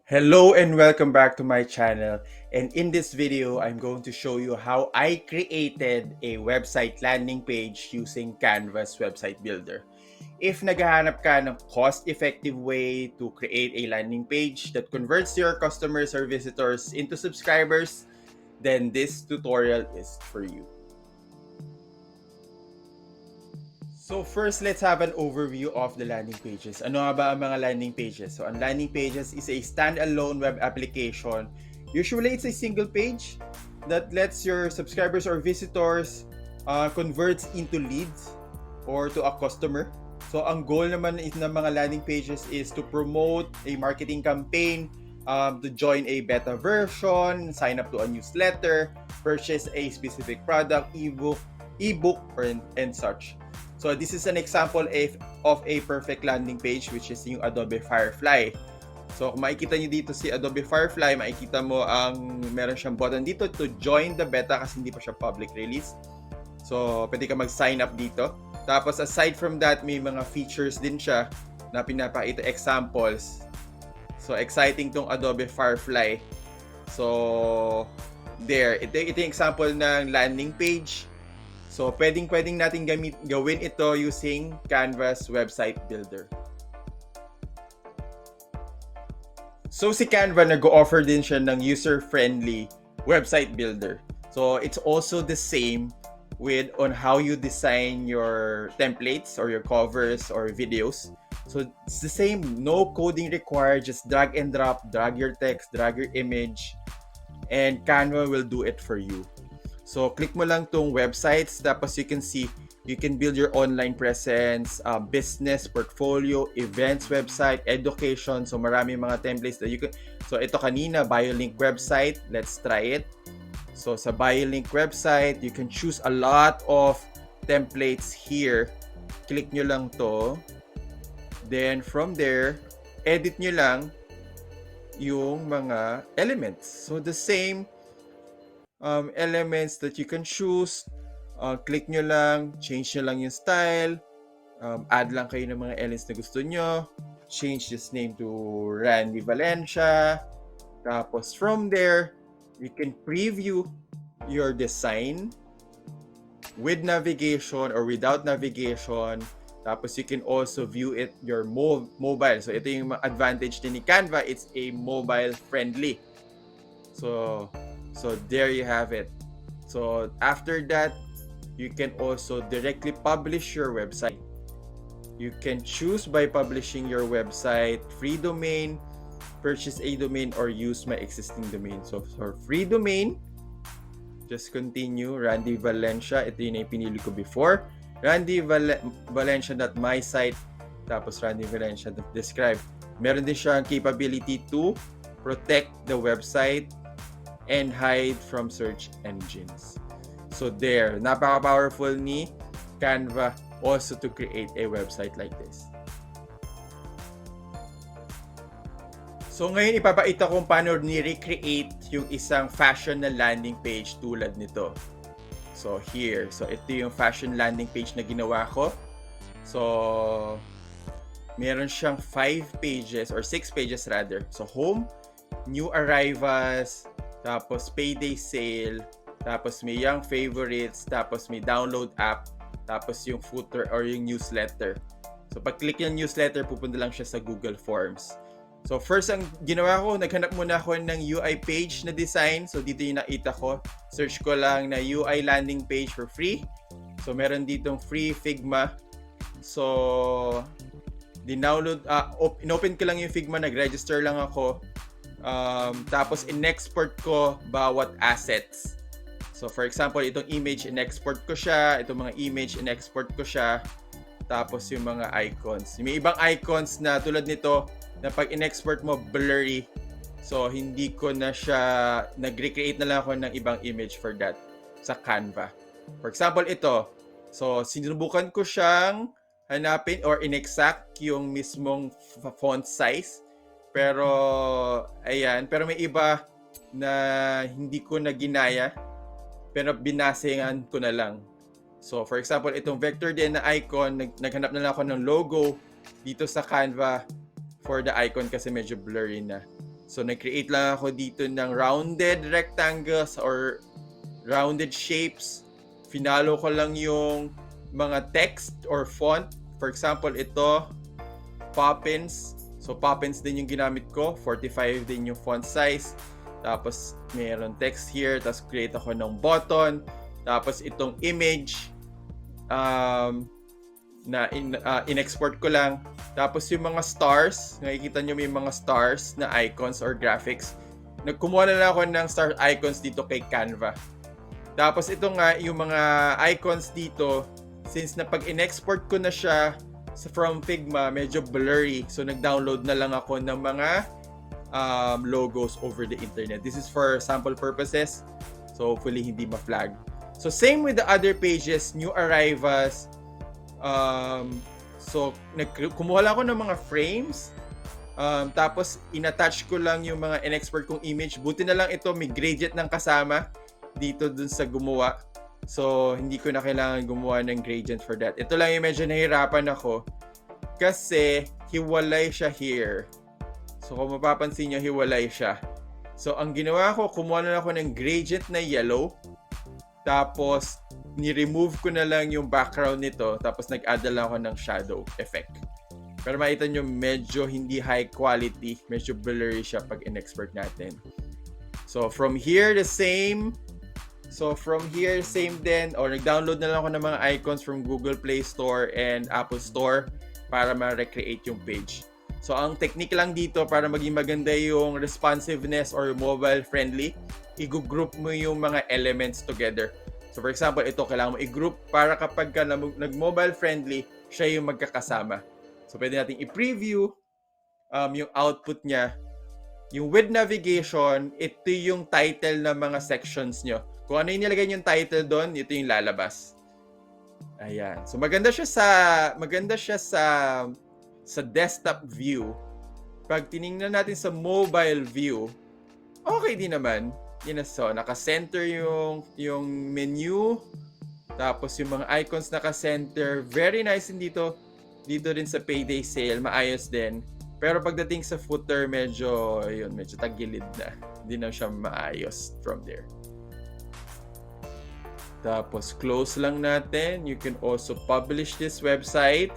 Hello and welcome back to my channel, and in this video I'm going to show you how I created a website landing page using Canva's website builder. If naghahanap ka ng cost-effective way to create a landing page that converts your customers or visitors into subscribers, then this tutorial is for you. So first, let's have an overview of the landing pages. Ano nga ba ang mga landing pages? So ang landing pages is a standalone web application. Usually, it's a single page that lets your subscribers or visitors converts into leads or to a customer. So ang goal naman is ng mga landing pages is to promote a marketing campaign, to join a beta version, sign up to a newsletter, purchase a specific product, ebook or and such. So this is an example of a perfect landing page, which is yung Adobe Firefly. So kung makikita nyo dito si Adobe Firefly, makikita mo ang meron siyang button dito to join the beta kasi hindi pa siya public release. So pwede ka mag-sign up dito. Tapos aside from that, may mga features din siya na pinapakita examples. So exciting tong Adobe Firefly. So there, ito yung example ng landing page. So, pwedeng natin gawin ito using Canva's website builder. So, si Canva nag-offer din siya ng user-friendly website builder. So, it's also the same on how you design your templates or your covers or videos. So, it's the same. No coding required. Just drag and drop, drag your text, drag your image, and Canva will do it for you. So, click mo lang tong websites, tapos you can see, you can build your online presence, business, portfolio, events website, education. So, marami mga templates that you can. So, ito kanina, BioLink website. Let's try it. So, sa BioLink website, you can choose a lot of templates here. Click nyo lang to. Then, from there, edit nyo lang yung mga elements. So, the same elements that you can choose. Click nyo lang, change nyo lang yung style, add lang kayo ng mga elements na gusto nyo, change this name to Randy Valencia. Tapos from there, you can preview your design with navigation or without navigation. Tapos you can also view it your mobile. So ito yung advantage din ni Canva, it's a mobile friendly. So there you have it. So after that, you can also directly publish your website. You can choose by publishing your website, free domain, purchase a domain, or use my existing domain. So for free domain, just continue, Randy Valencia. Ito yung pinili ko before. randyvalencia.mysite, tapos randyvalencia.describe. Meron din siyang capability to protect the website and hide from search engines. So there, napaka-powerful ni Canva also to create a website like this. So ngayon ipapakita kung paano ni-recreate yung isang fashion na landing page tulad nito. So here, so ito yung fashion landing page na ginawa ko. So meron siyang 5 pages or 6 pages rather. So home, new arrivals, tapos payday sale, tapos may young favorites, tapos may download app, tapos yung footer or yung newsletter. So pag click yung newsletter, pupunta lang siya sa Google Forms. So first ang ginawa ko, naghanap muna ako ng UI page na design. So dito yung nakita ko. Search ko lang na UI landing page for free. So meron ditong free Figma. So in-open ko lang yung Figma, nag-register lang ako. Tapos in-export ko bawat assets. So for example, itong image in-export ko siya, itong mga image in-export ko siya, tapos yung mga icons. May ibang icons na tulad nito na pag in-export mo blurry. So hindi ko na siya, nag-recreate na lang ako ng ibang image for that sa Canva. For example, ito. So sinubukan ko siyang hanapin or in-exact yung mismong font size. Pero, ayan. Pero may iba na hindi ko na ginaya. Pero binasingan ko na lang. So, for example, itong vector din na icon, naghanap na lang ako ng logo dito sa Canva for the icon kasi medyo blurry na. So, nag-create lang ako dito ng rounded rectangles or rounded shapes. Finalo ko lang yung mga text or font. For example, ito, Poppins. So, Poppins din yung ginamit ko. 45 din yung font size. Tapos, mayroon text here. Tapos, create ako ng button. Tapos, itong image na in-export ko lang. Tapos, yung mga stars. Nakikita nyo may mga stars na icons or graphics. Nagkumuha na lang ako ng star icons dito kay Canva. Tapos, ito nga, yung mga icons dito, since na pag in-export ko na siya from Figma, medyo blurry. So, nag-download na lang ako ng mga logos over the internet. This is for sample purposes. So, hopefully, hindi ma-flag. So, same with the other pages, new arrivals. So, kumuha lang ako ng mga frames. Tapos, in-attach ko lang yung mga in-export kong image. Buti na lang ito, may gradient ng kasama dito dun sa gumawa. So, hindi ko na kailangan gumawa ng gradient for that. Ito lang yung medyo nahirapan ako kasi hiwalay siya here. So, kung mapapansin nyo, hiwalay siya. So, ang ginawa ko, kumuha na ako ng gradient na yellow. Tapos, ni-remove ko na lang yung background nito. Tapos, nag-add lang ako ng shadow effect. Pero makita nyo, medyo hindi high quality. Medyo blurry siya pag in-export natin. So, from here, the same. So, from here, same din. Or nag-download na lang ako ng mga icons from Google Play Store and Apple Store para ma-recreate yung page. So, ang technique lang dito para maging maganda yung responsiveness or mobile-friendly, i-group mo yung mga elements together. So, for example, ito kailangan mo i-group para kapag ka nag-mobile-friendly, siya yung magkakasama. So, pwede natin i-preview yung output niya. Yung with navigation, ito yung title ng mga sections nyo. Kung ano yung nilagay yung title doon, ito yung lalabas. Ayan. So maganda siya sa desktop view. Pag tiningnan natin sa mobile view, okay din naman. Yun na, so naka-center yung menu. Tapos yung mga icons naka-center. Very nice din dito. Dito din sa payday sale, maayos din. Pero pagdating sa footer, medyo tagilid na. Hindi na siya maayos from there. Tapos, close lang natin. You can also publish this website.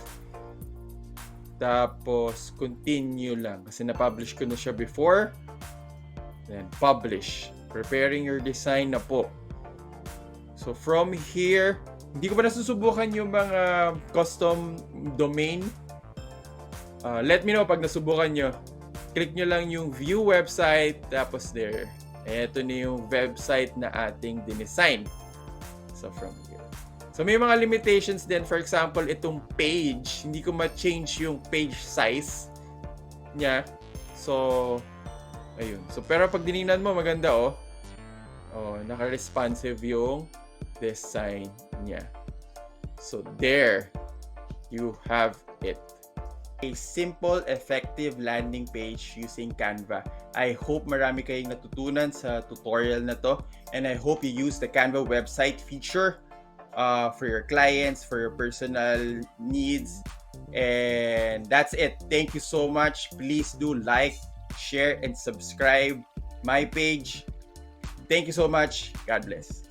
Tapos, continue lang. Kasi na-publish ko na siya before. Then, publish. Preparing your design na po. So, from here, hindi ko pa nasusubukan yung mga custom domain. Let me know pag nasubukan nyo. Click nyo lang yung view website. Tapos there. Ito na yung website na ating dinesign. So, from here. So, may mga limitations din. For example, itong page. Hindi ko ma-change yung page size niya. So, ayun. So, pero pag dinignan mo, maganda oh. Oh, naka-responsive yung design niya. So, there. You have it. A simple, effective landing page using Canva. I hope marami kayong natutunan sa tutorial na to, and I hope you use the Canva website feature for your clients, for your personal needs. And that's it. Thank you so much. Please do like, share, and subscribe my page. Thank you so much. God bless.